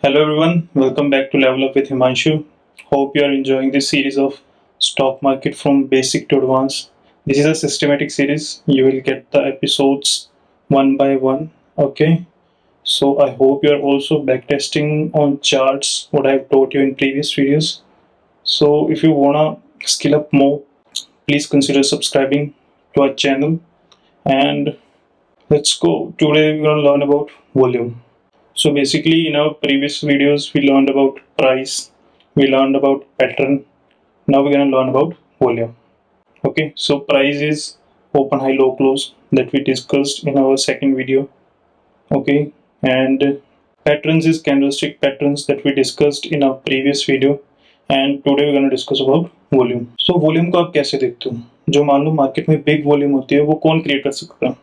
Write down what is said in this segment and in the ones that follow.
Hello everyone, welcome back to Level Up with Himanshu. Hope you are enjoying this series of stock market from basic to advanced. This is a systematic series. You will get the episodes one by one. Okay. So I hope you are also backtesting on charts what I've taught you in previous videos. So if you wanna skill up more, please consider subscribing to our channel. And let's go. Today we're gonna learn about volume. So basically in our previous videos we learned about price, we learned about pattern. Now we're going to learn about volume. Okay, so price is open, high, low, close that we discussed in our second video. Okay, and patterns is candlestick patterns that we discussed in our previous video. And today we're going to discuss about volume. So volume को आप कैसे देखते हो? जो मान लो market में big volume होती है वो कौन क्रिएट कर सकता है?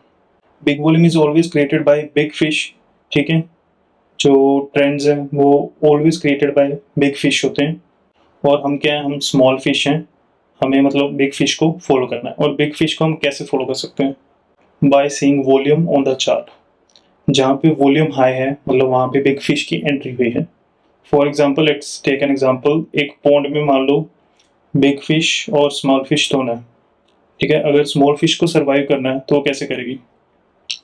Big volume is always created by big fish. ठीक है, जो ट्रेंड्स हैं वो always created by big fish होते हैं. और हम क्या हैं, हम स्मॉल फिश हैं. हमें मतलब बिग फिश को फॉलो करना है. और बिग फिश को हम कैसे फॉलो कर सकते हैं? By seeing volume on the chart. जहाँ पे वॉल्यूम हाई है मतलब वहाँ पे बिग फिश की एंट्री हुई है. For example let's take an example. एक पॉन्ड में मान लो बिग फिश और स्मॉल फिश दोनों है. ठीक है, अगर स्मॉल फिश को सर्वाइव करना है तो वो कैसे करेगी?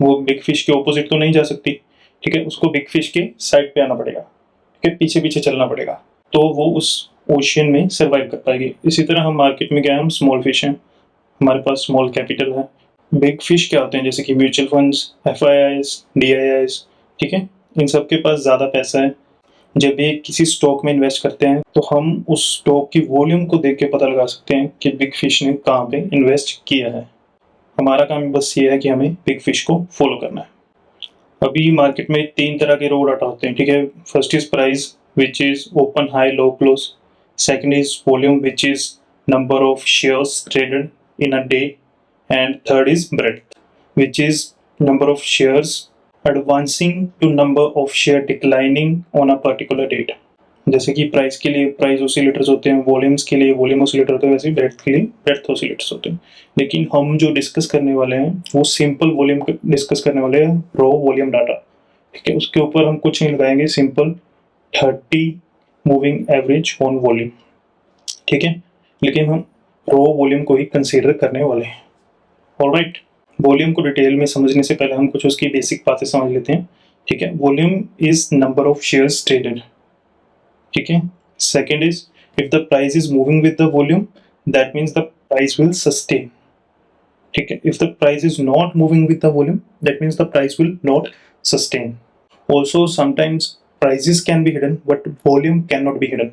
वो बिग फिश के ऑपोजिट तो नहीं जा सकती. ठीक है, उसको बिग फिश के साइड पे आना पड़ेगा. ठीक है, पीछे पीछे चलना पड़ेगा तो वो उस ओशियन में सर्वाइव कर पाएगी. इसी तरह हम मार्केट में गए, हम स्मॉल फिश हैं, हमारे पास स्मॉल कैपिटल है. बिग फिश क्या होते हैं? जैसे कि म्यूचुअल फंड्स, एफआईआईज, डीआईआईज. ठीक है, इन सब के पास ज़्यादा पैसा है. जब ये किसी स्टॉक में इन्वेस्ट करते हैं तो हम उस स्टॉक की वॉल्यूम को देख के पता लगा सकते हैं कि बिग फिश ने कहाँ पे इन्वेस्ट किया है. हमारा काम बस ये है कि हमें बिग फिश को फॉलो करना है. अभी मार्केट में 3 तरह के रो डाटा होते हैं. ठीक है, first is price which is open, high, low, close. Second is volume, which is number of shares traded in a day. And third is breadth, which is number of shares advancing to number of share declining on a particular date. जैसे कि price के लिए price oscillators होते हैं, volumes के लिए volume oscillator होते हैं, वैसे ब्रेड्थ के लिए ब्रेड्थ ऑसिलेटर्स होते हैं. लेकिन हम जो डिस्कस करने वाले हैं वो सिंपल वॉल्यूम डिस्कस करने वाले हैं, रॉ वॉल्यूम डाटा. ठीक है, उसके ऊपर हम कुछ नहीं लगाएंगे, simple 30 moving average on volume. ठीक है, लेकिन हम रॉ वॉल्यूम को ही कंसीडर करने वाले हैं. ऑलराइट, वॉल्यूम को डिटेल में समझने से पहले हम कुछ उसकी बेसिक बातें समझ लेते हैं. ठीक है, volume is number of shares traded. ठीक है, second is if the price is moving with the volume that means the price will sustain. ठीक है, if the price is not moving with the volume that means the price will not sustain. Also sometimes prices can be hidden but volume cannot be hidden.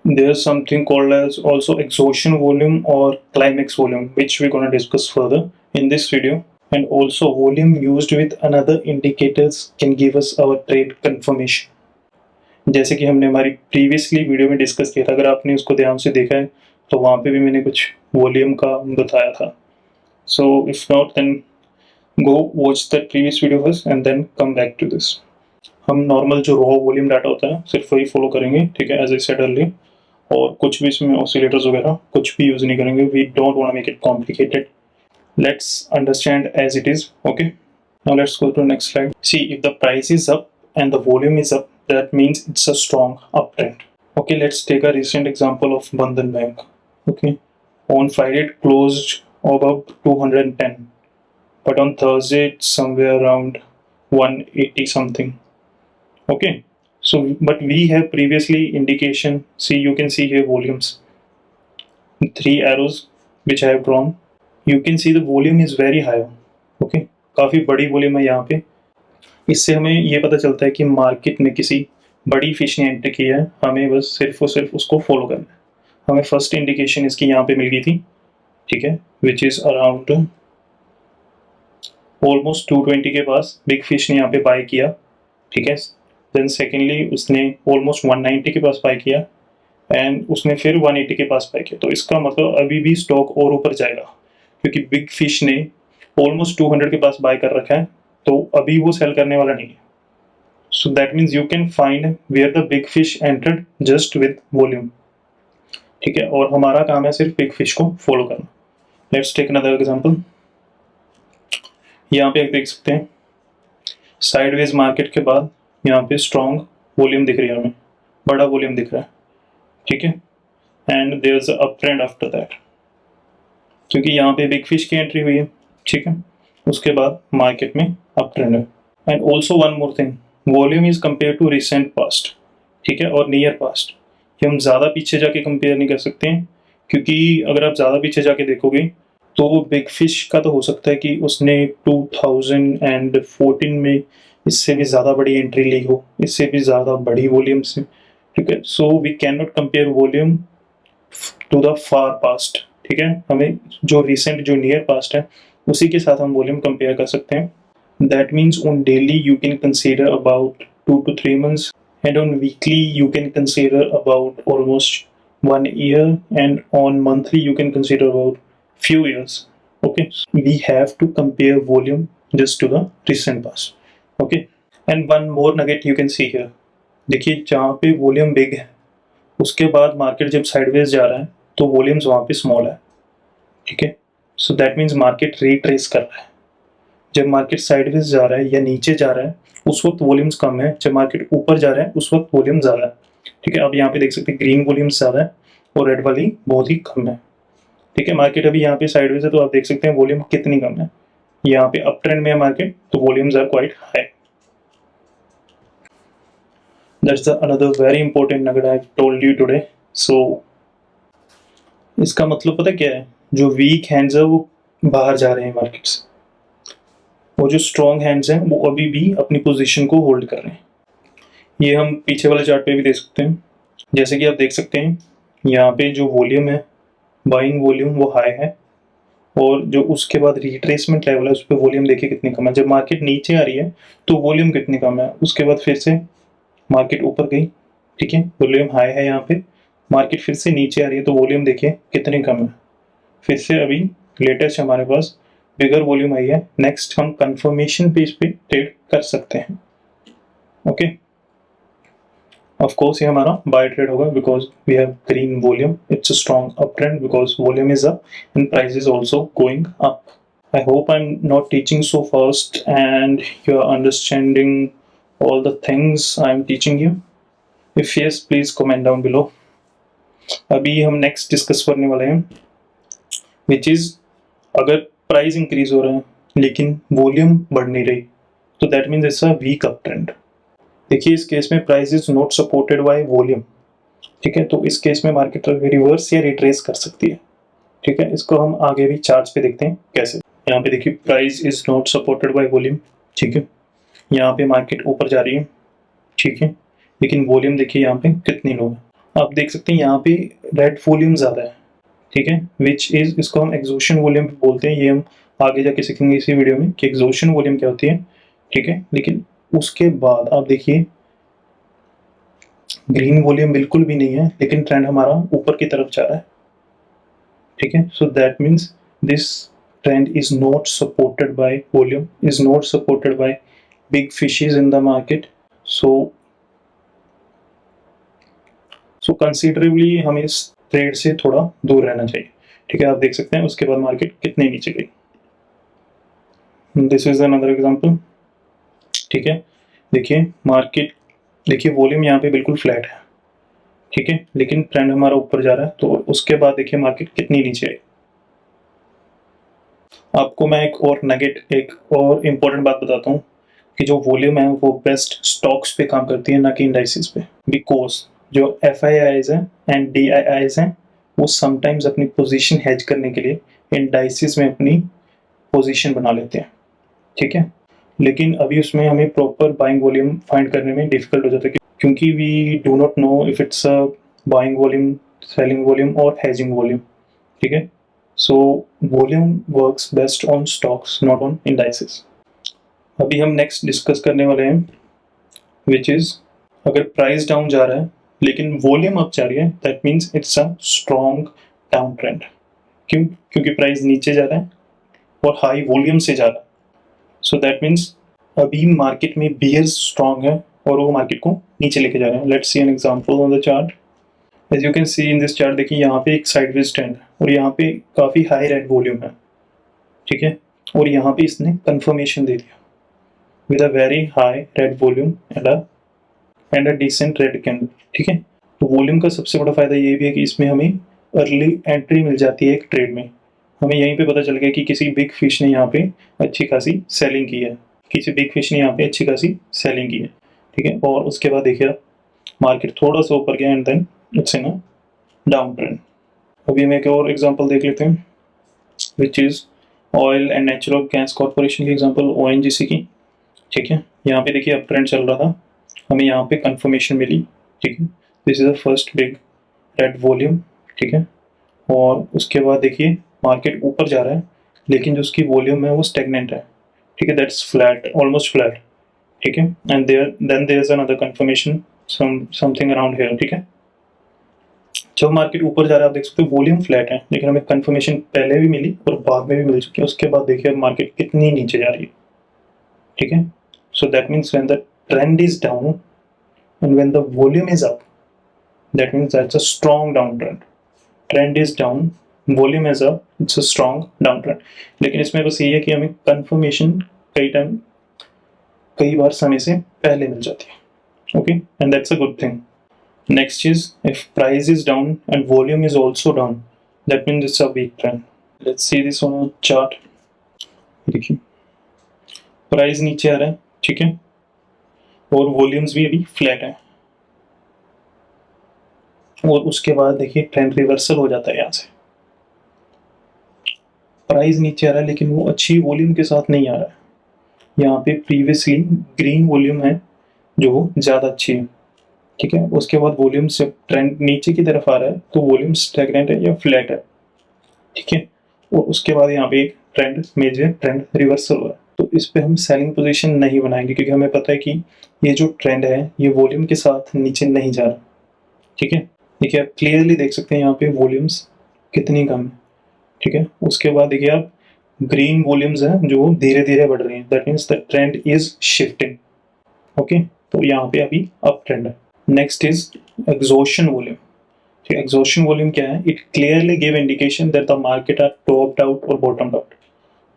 There's something called as also exhaustion volume or climax volume, which we're going to discuss further in this video. And also volume used with another indicators can give us our trade confirmation. जैसे कि हमने हमारी previously video में discuss किया था, अगर आपने उसको ध्यान से देखा है तो वहाँ पे भी मैंने कुछ वॉल्यूम का बताया था. So if not then go watch that previous video first and then come back to this. हम नॉर्मल जो रॉ वॉल्यूम डाटा होता है सिर्फ वही फॉलो करेंगे. ठीक है, एज आई सेड अर्लियर. और कुछ भी इसमें ऑसिलेटर्स वगैरह कुछ भी यूज नहीं करेंगे. We don't want to make it complicated. Let's understand as it is. Okay, now let's go to next slide. See, if the price is up and the volume is up that means it's a strong up trend. Okay, let's take a recent example of Bandhan bank. Okay, on Friday it closed above 210 but on Thursday it's somewhere around 180 something. Okay, so but we have previously indication. See, you can see here volumes, 3 arrows which I have drawn. You can see the volume is very high. Okay, काफ़ी बड़ी volume है यहाँ पे. इससे हमें ये पता चलता है कि मार्केट में किसी बड़ी फिश ने एंटर किया है. हमें बस सिर्फ और सिर्फ उसको फॉलो करना है. हमें फर्स्ट इंडिकेशन इसकी यहाँ पे मिल गई थी. ठीक है, विच इज़ अराउंड ऑलमोस्ट 220 के पास बिग फिश ने यहाँ पे बाय किया. ठीक है, देन सेकेंडली उसने ऑलमोस्ट 190 के पास बाय किया एंड उसने फिर 180 के पास बाय किया. तो इसका मतलब अभी भी स्टॉक और ऊपर जाएगा क्योंकि बिग फिश ने ऑलमोस्ट 200 के पास बाय कर रखा है. तो अभी वो सेल करने वाला नहीं है. So that means you can find where the big fish entered just with volume. ठीक है, और हमारा काम है सिर्फ बिग फिश को फॉलो करना. Let's take another example. यहाँ पे देख सकते हैं साइडवेज मार्केट के बाद यहाँ पे स्ट्रॉन्ग वॉल्यूम दिख रही है हमें, बड़ा वॉल्यूम दिख रहा है, ठीक है। And there is up trend after that, क्योंकि यहाँ पे बिग फिश की एंट्री हुई है, ठीक है। उसके बाद मार्केट में अप ट्रेंड है। And also one more thing, volume is compare to recent past, ठीक है, और नियर पास्ट। कि हम ज़्यादा पीछे जाके कंपेयर नहीं कर सकते हैं, क्योंकि अगर आप ज़्यादा पीछे जाके देखोगे तो वो बिग फिश का तो हो सकता है कि उसने 2014 में इससे भी ज़्यादा बड़ी एंट्री ली हो, इससे भी ज़्यादा बड़ी वॉल्यूम से, ठीक है। So we can not compare volume to the far past, ठीक है। हमें जो रिसेंट, जो नियर पास्ट है, उसी के साथ हम वॉल्यूम कंपेयर कर सकते हैं। That means on daily you can consider about 2 to 3 months, and on weekly you can consider about almost 1 year, and on monthly you can consider about few years. Okay, so we have to compare volume just to the recent past. Okay, and one more nugget you can see here. देखिए जहाँ पे volume big है, उसके बाद market जब sideways जा रहा है तो वॉल्यूम्स वहाँ पे स्मॉल है, ठीक है। So that means market retrace कर रहा है। जब मार्केट साइडवेज जा रहा है या नीचे जा रहा है उस वक्त वॉल्यूम्स कम है, जब मार्केट ऊपर जा रहा है उस वक्त वॉल्यूम ज़्यादा है, ठीक है। अब यहाँ पे देख सकते हैं ग्रीन वॉल्यूम्स ज़्यादा है और रेड वाली बहुत ही कम है, ठीक है। मार्केट अभी यहाँ पे साइडवेज है तो आप देख सकते हैं वॉल्यूम कितनी कम है। यहाँ पे अप ट्रेंड में है मार्केट तो volumes are quite high. That's another very important nugget I have told you today. So इसका मतलब पता क्या है, जो वीक हैंड्स है वो बाहर जा रहे हैं मार्केट से, वो जो स्ट्रॉन्ग हैंड्स हैं वो अभी भी अपनी पोजीशन को होल्ड कर रहे हैं। ये हम पीछे वाले चार्ट पे भी देख सकते हैं। जैसे कि आप देख सकते हैं यहाँ पे जो वॉल्यूम है, बाइंग वॉल्यूम, वो हाई है, और जो उसके बाद रिट्रेसमेंट लेवल है उस पर वॉल्यूम देखिए कितनी कम है। जब मार्केट नीचे आ रही है तो वॉल्यूम कितनी कम है, उसके बाद फिर से मार्केट ऊपर गई, ठीक है, वॉल्यूम हाई है यहाँ पे, मार्केट फिर से नीचे आ रही है तो वॉल्यूम देखिए कितनी कम है। फिर से अभी लेटेस्ट हमारे पास बिगर वॉल्यूम आई है। नेक्स्ट हम कंफर्मेशन पेज पे ट्रेड कर सकते हैं, ओके। ऑफ कोर्स ये हमारा बाय ट्रेड होगा because we have green volume, it's a strong up trend because volume is up and price is also going up. I hope I'm not teaching so fast and you're understanding all the things I'm teaching you. If yes, please comment down below. अभी हम next discuss करने वाले हैं which is, अगर price increase हो रहा है लेकिन वॉल्यूम बढ़ नहीं रही तो that means it's a weak up trend. देखिए इस केस में price is not supported by volume, ठीक है, तो इस केस में मार्केट रिवर्स या रिट्रेस कर सकती है, ठीक है। इसको हम आगे भी चार्ट्स पे देखते हैं कैसे। यहाँ पे देखिए price is not supported by volume, ठीक है, यहाँ पे मार्केट ऊपर जा रही है, ठीक है, लेकिन वॉल्यूम देखिए यहाँ पे कितनी लो है। आप देख सकते हैं यहाँ पे रेड वॉल्यूम ज़्यादा है, ठीक है, विच इज, इसको हम एग्जॉशन वॉल्यूम बोलते हैं। ये हम आगे जाके सीखेंगे इसी वीडियो में कि एग्जॉशन वॉल्यूम क्या होती है, ठीक है। लेकिन उसके बाद आप देखिए ग्रीन वॉल्यूम बिल्कुल भी नहीं है लेकिन ट्रेंड हमारा ऊपर की तरफ जा रहा है, ठीक है। So that means this trend is not supported by volume, is not supported by big fishes in the market. So considerably हमें इस ट्रेड से थोड़ा दूर रहना चाहिए, ठीक है। आप देख सकते हैं उसके बाद मार्केट कितने नीचे गई। दिस इज अनदर एग्जांपल, ठीक है। देखिए मार्केट, देखिए वॉल्यूम यहाँ पे बिल्कुल फ्लैट है, ठीक है, लेकिन ट्रेंड हमारा ऊपर जा रहा है, तो उसके बाद देखिए मार्केट कितनी नीचे आई। आपको मैं एक और नगेट, एक और इम्पोर्टेंट बात बताता हूँ कि जो वॉल्यूम है वो बेस्ट स्टॉक्स पे काम करती है ना कि इंडाइसिस पे। बिकॉज जो FIIs हैं एंड DIIs हैं वो समटाइम्स अपनी पोजीशन हेज करने के लिए इंडाइसिस में अपनी पोजीशन बना लेते हैं, ठीक है। लेकिन अभी उसमें हमें प्रॉपर बाइंग वॉल्यूम फाइंड करने में डिफिकल्ट हो जाता है क्योंकि we do not know if it's a buying volume, selling volume और हेजिंग वॉल्यूम, ठीक है। So volume works best on stocks, not on indices. अभी हम नेक्स्ट डिस्कस करने वाले हैं विच इज, अगर प्राइस डाउन जा रहा है लेकिन वॉल्यूम अप जा रही है that means it's a strong down trend. क्यों? क्योंकि प्राइस नीचे जा रहा है और हाई वॉल्यूम से जा रहा है। सो दैट मीन्स अभी मार्केट में बियर्स स्ट्रॉन्ग है और वो मार्केट को नीचे लेके जा रहे हैं। Let's see an example on the chart. As you can see in this chart, देखिए यहाँ पे एक साइडवेज ट्रेंड है और यहाँ पे काफ़ी हाई रेड वॉल्यूम है, ठीक है, और यहाँ पे इसने कंफर्मेशन दे दिया with a very high red volume and a and a decent red candle, ठीक है। तो वॉल्यूम का सबसे बड़ा फायदा ये भी है कि इसमें हमें अर्ली एंट्री मिल जाती है एक ट्रेड में। हमें यहीं पे पता चल गया कि किसी बिग फिश ने यहाँ पे अच्छी खासी सेलिंग की है, किसी बिग फिश ने यहाँ पे अच्छी खासी सेलिंग की है, ठीक है। और उसके बाद देखिए आप मार्केट थोड़ा सा ऊपर गया and then it's in a down trend. अभी हम एक और एग्जांपल देख लेते हैं which is oil and natural gas corporation की एग्जांपल ओएनजीसी की, ठीक है। यहाँ पे देखिए अप ट्रेंड चल रहा था, हमें यहाँ पे कंफर्मेशन मिली, ठीक है। This is the first big red volume, ठीक है। और उसके बाद देखिए मार्केट ऊपर जा रहा है लेकिन जो उसकी वॉल्यूम है वो स्टेगनेंट है, ठीक है। दैट्स फ्लैट, ऑलमोस्ट फ्लैट, ठीक है। And there is another confirmation something around here, ठीक है। जब मार्केट ऊपर जा रहा है आप देख सकते हो वॉल्यूम फ्लैट है लेकिन हमें कंफर्मेशन पहले भी मिली और बाद में भी मिल चुकी है। उसके बाद देखिए अब मार्केट कितनी नीचे जा रही है, ठीक है। So that means when the trend is down and when the volume is up, that means that's a strong down trend. Trend is down, volume is up, it's a strong down trend. लेकिन इसमें बस ये है कि हमें confirmation कई बार समय से पहले मिल जाती है, okay, and that's a good thing. Next is if price is down and volume is also down, that means it's a weak trend. Let's see this on a chart. देखिए प्राइस नीचे आ रहा है, ठीक है, और वॉल्यूम्स भी अभी flat है। और उसके बाद देखिए ट्रेंड रिवर्सल हो जाता है यहाँ से। प्राइस नीचे आ रहा है लेकिन वो अच्छी वॉल्यूम के साथ नहीं आ रहा है। यहाँ पे प्रीवियसली ग्रीन वॉल्यूम है जो ज़्यादा अच्छी है, ठीक है। उसके बाद वॉल्यूम से ट्रेंड नीचे की तरफ आ रहा है तो वॉल्यूम स्टैग्नेंट है या फ्लैट है, ठीक है। और उसके बाद यहाँ पे एक ट्रेंड मेजर ट्रेंड रिवर्सल हो रहा है, तो इस पे हम सेलिंग पोजीशन नहीं बनाएंगे क्योंकि हमें पता है कि ये जो ट्रेंड है ये वॉल्यूम के साथ नीचे नहीं जा रहा, ठीक है। देखिए आप क्लियरली देख सकते हैं यहाँ पे वॉल्यूम्स कितनी कम है, ठीक है। उसके बाद देखिए आप ग्रीन वॉल्यूम्स हैं जो धीरे धीरे बढ़ रही हैं, that means the trend is shifting, okay. तो यहाँ पे अभी अप ट्रेंड है। Next is exhaustion volume. Exhaustion volume क्या है? It clearly give indication that the market are topped out और बॉटम्ड आउट।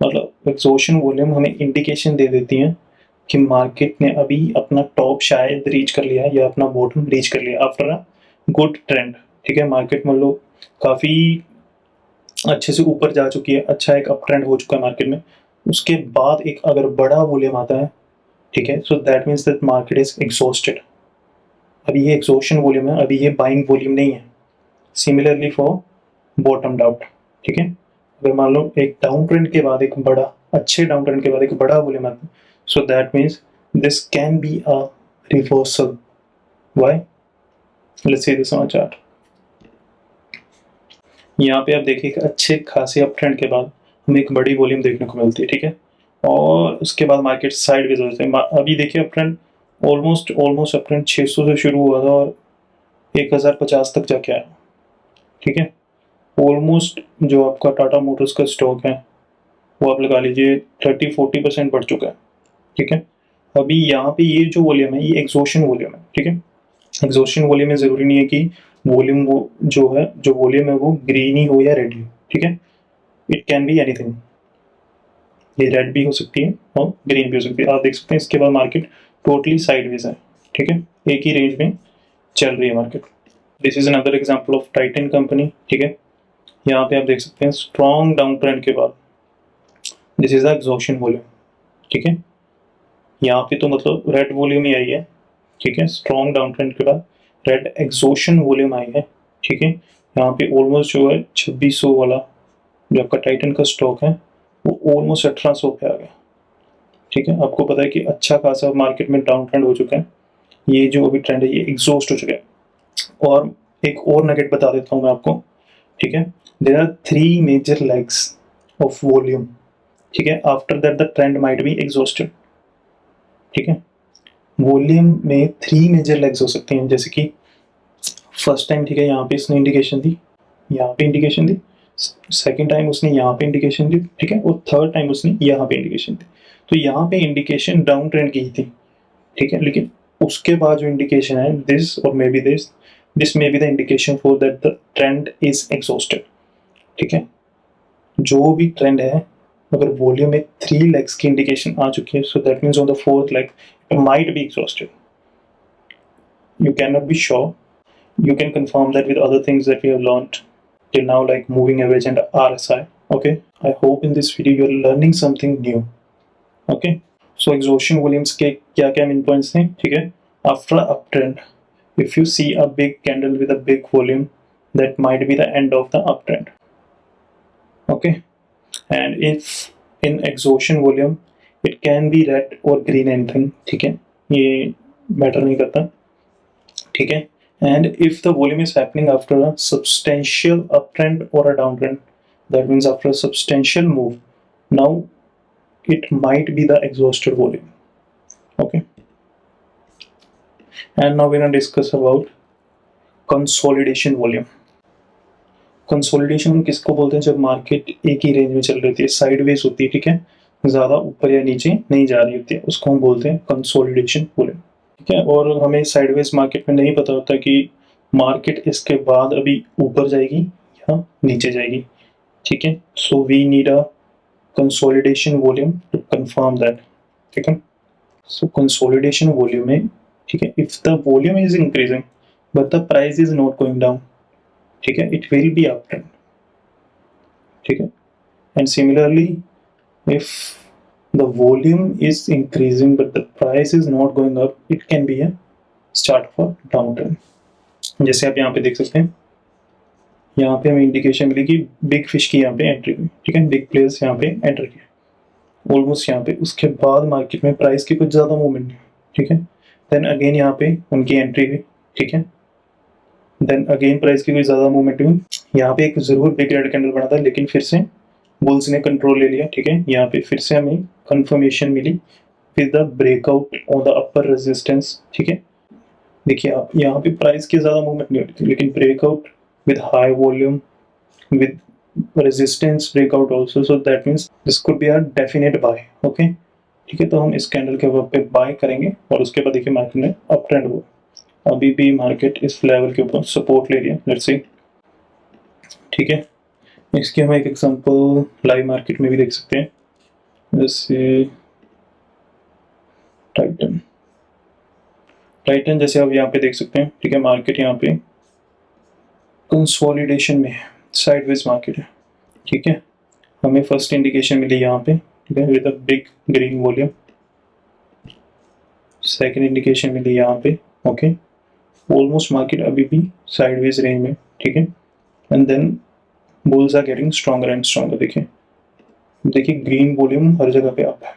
मतलब एग्जॉशन वॉल्यूम हमें इंडिकेशन दे देती है कि मार्केट ने अभी अपना टॉप शायद रीच कर लिया या अपना बॉटम रीच कर लिया आफ्टर अ गुड ट्रेंड, ठीक है। मार्केट मान लो काफ़ी अच्छे से ऊपर जा चुकी है, अच्छा एक अप ट्रेंड हो चुका है मार्केट में, उसके बाद एक अगर बड़ा वॉल्यूम आता है, ठीक है, so that means that market is exhausted. अभी ये एग्जॉशन वॉल्यूम है, अभी ये बाइंग वॉल्यूम नहीं है। सिमिलरली फॉर बॉटम आउट, ठीक है। अगर मान लो एक डाउन ट्रेंड के बाद एक बड़ा अच्छे डाउन ट्रेंड के बाद एक बड़ा वॉल्यूम आता है, so that means this can be a reversal. Why? Let's see this on chart. यहाँ पे आप देखिए अच्छे खासे अप ट्रेंड के बाद हमें एक बड़ी वॉल्यूम देखने को मिलती है, ठीक है। और उसके बाद मार्केट साइडवेज हो जाता है। अभी देखिए up trend almost up trend 600 से शुरू हुआ था और 1050 तक जाके आया, ठीक है। ऑलमोस्ट जो आपका टाटा मोटर्स का स्टॉक है वो आप लगा लीजिए 30-40% बढ़ चुका है, ठीक है। अभी यहाँ पे ये जो वॉल्यूम है ये एग्जॉशन वॉल्यूम है, ठीक है। एग्जॉशन वॉल्यूम में ज़रूरी नहीं है कि वॉल्यूम वो जो वॉल्यूम है वो ग्रीन ही हो या रेड ही हो, ठीक है। इट कैन बी एनीथिंग, ये रेड भी हो सकती है और ग्रीन भी हो सकती है। आप देख सकते हैं इसके बाद मार्केट टोटली साइडवेज है, ठीक है, एक ही रेंज में चल रही है market. This is another example of Titan company, ठीक है। यहाँ पे आप देख सकते हैं स्ट्रॉन्ग डाउन ट्रेंड के बाद this is the exhaustion volume, ठीक है। यहाँ पे तो मतलब रेड वॉल्यूम ही आई है, ठीक है। स्ट्रॉन्ग डाउन ट्रेंड के बाद रेड एग्जॉशन वॉल्यूम आई है, ठीक है। यहाँ पे ऑलमोस्ट जो है 2600 वाला जो आपका टाइटन का स्टॉक है वो ऑलमोस्ट 1800 पे आ गया, ठीक है। आपको पता है कि अच्छा खासा मार्केट में डाउन ट्रेंड हो चुका है, ये जो अभी ट्रेंड है ये एग्जॉस्ट हो चुका है। और एक और नगेट बता देता हूँ मैं आपको, ठीक है। There are 3 major legs of volume, ठीक है। After that the trend might be exhausted, ठीक है। वॉल्यूम में 3 मेजर लेग्स हो सकती हैं, जैसे कि फर्स्ट टाइम, ठीक है, यहाँ पे इसने इंडिकेशन दी, यहाँ पे इंडिकेशन दी, सेकेंड टाइम उसने यहाँ पे इंडिकेशन दी, ठीक है, और थर्ड टाइम उसने यहाँ पे इंडिकेशन दी। तो यहाँ पे इंडिकेशन डाउन ट्रेंड की ही थी, ठीक है। लेकिन उसके बाद जो इंडिकेशन है दिस और may be this may be the indication for that the trend is exhausted, ठीक है। जो भी ट्रेंड है अगर वॉल्यूम में 3 लेग्स की इंडिकेशन आ चुकी है, so that means on the fourth leg it might be exhausted. you cannot be sure. You can confirm that with other things that we have learned till now, like moving average and RSI. Okay, I hope in this video you're learning something new. Okay, so exhaustion volumes के क्या क्या main points हैं, ठीक है? After uptrend, if you see a big candle with a big volume, that might be the end of the uptrend. Okay, and if in exhaustion volume, it can be red or green anything, ठीक है? ये matter नहीं करता, ठीक है? And if the volume is happening after a substantial uptrend or a downtrend, that means after a substantial move, now it might be the exhausted volume. Okay, and now we're going to discuss about consolidation volume. Consolidation किसको बोलते हैं? जब market एक ही range में चल रही थी, sideways होती है, ठीक है, ज्यादा ऊपर या नीचे नहीं जा रही होती है, उसको हम बोलते हैं कंसोलिडेशन वॉल्यूम, ठीक है। और हमें साइडवेज मार्केट में नहीं पता होता कि मार्केट इसके बाद अभी ऊपर जाएगी या नीचे जाएगी, ठीक है। So we need a consolidation volume to confirm that, ठीक है। सो कंसोलिडेशन वॉल्यूम में, ठीक है, if the volume is increasing but the price is not going down, ठीक है, इट विल बी अपट्रेंड, ठीक है। And similarly if the volume is increasing but the price is not going up, it can be a start of a downtrend. जैसे आप यहाँ पे देख सकते हैं, यहाँ पे हमें इंडिकेशन मिली कि बिग फिश की यहाँ पे एंट्री हुई, ठीक है, बिग प्लेयर्स यहाँ पे एंटर किए ऑलमोस्ट यहाँ पे, उसके बाद मार्केट में प्राइस की कुछ ज़्यादा मूवमेंट नहीं, ठीक है। देन अगेन यहाँ पे उनकी एंट्री हुई, ठीक है, देन अगेन प्राइस की कोई ज़्यादा मूवमेंट हुई, यहाँ पे एक ज़रूर बिग रेड कैंडल बना था लेकिन फिर से बुल्स ने कंट्रोल ले लिया, ठीक है। यहाँ पे फिर से हमें कंफर्मेशन मिली with the breakout on the upper resistance, ठीक है। देखिए आप यहाँ पे प्राइस की ज़्यादा मूवमेंट नहीं हो रही थी लेकिन breakout with high volume with resistance breakout also, so that means this could be a definite buy, okay, ठीक है। तो हम इस कैंडल के ऊपर पे बाय करेंगे और उसके बाद देखिए मार्केट में अप ट्रेंड हुआ, अभी भी मार्केट इस लेवल के ऊपर सपोर्ट ले लिया, लेट्स सी, ठीक है। इसके हम एक एग्जांपल लाइव मार्केट में भी देख सकते हैं, जैसे टाइटन जैसे आप यहाँ पे देख सकते हैं, ठीक है। मार्केट यहाँ पे कंसोलिडेशन में है, साइडवेज मार्केट है, ठीक है। हमें फर्स्ट इंडिकेशन मिली यहाँ पे, ठीक है, with a big green volume, second indication मिली यहाँ पे, ओके, ऑलमोस्ट मार्केट अभी भी साइडवेज रेंज में, ठीक है। And then bulls are getting stronger and stronger, देखिए ग्रीन वॉल्यूम हर जगह पे अप है,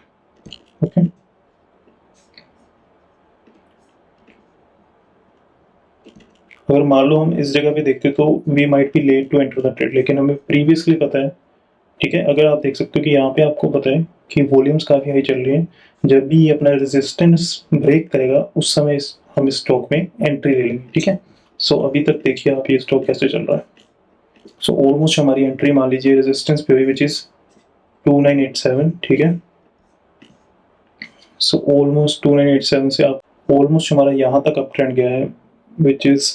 ओके। अगर मान लो हम इस जगह पे देखते तो we might be late to enter the trade, लेकिन हमें प्रीवियसली पता है, ठीक है। अगर आप देख सकते हो कि यहाँ पे आपको पता है कि वॉल्यूम्स काफी हाई चल रही है, जब भी ये अपना रेजिस्टेंस ब्रेक करेगा उस समय हम इस स्टॉक में एंट्री ले लेंगे, ठीक है। सो अभी तक देखिए आप ये स्टॉक कैसे चल रहा है। सो ऑलमोस्ट हमारी एंट्री मान लीजिए रेजिस्टेंस पे हुई विच इज 2987, ठीक है। सो ऑलमोस्ट 2987 से आप ऑलमोस्ट हमारा यहाँ तक अप ट्रेंड गया है विच इज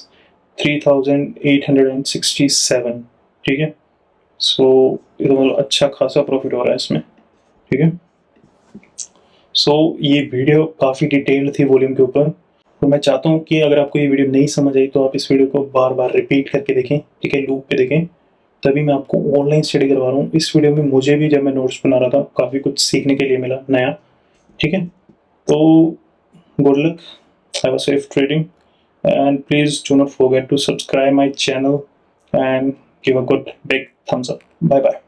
3867, ठीक है। सो ये तो मतलब अच्छा खासा प्रॉफिट हो रहा है इसमें, ठीक है। सो ये वीडियो काफ़ी डिटेल्ड थी वॉल्यूम के ऊपर, तो मैं चाहता हूँ कि अगर आपको ये वीडियो नहीं समझ आई तो आप इस वीडियो को बार बार रिपीट करके देखें, ठीक है, लूप पे देखें, तभी मैं आपको ऑनलाइन स्टडी करवा रहा हूँ। इस वीडियो में मुझे भी जब मैं नोट्स बना रहा था काफ़ी कुछ सीखने के लिए मिला नया, ठीक है। तो good luck, have a safe trading and please do not forget to subscribe my channel and give a good big thumbs up. Bye bye.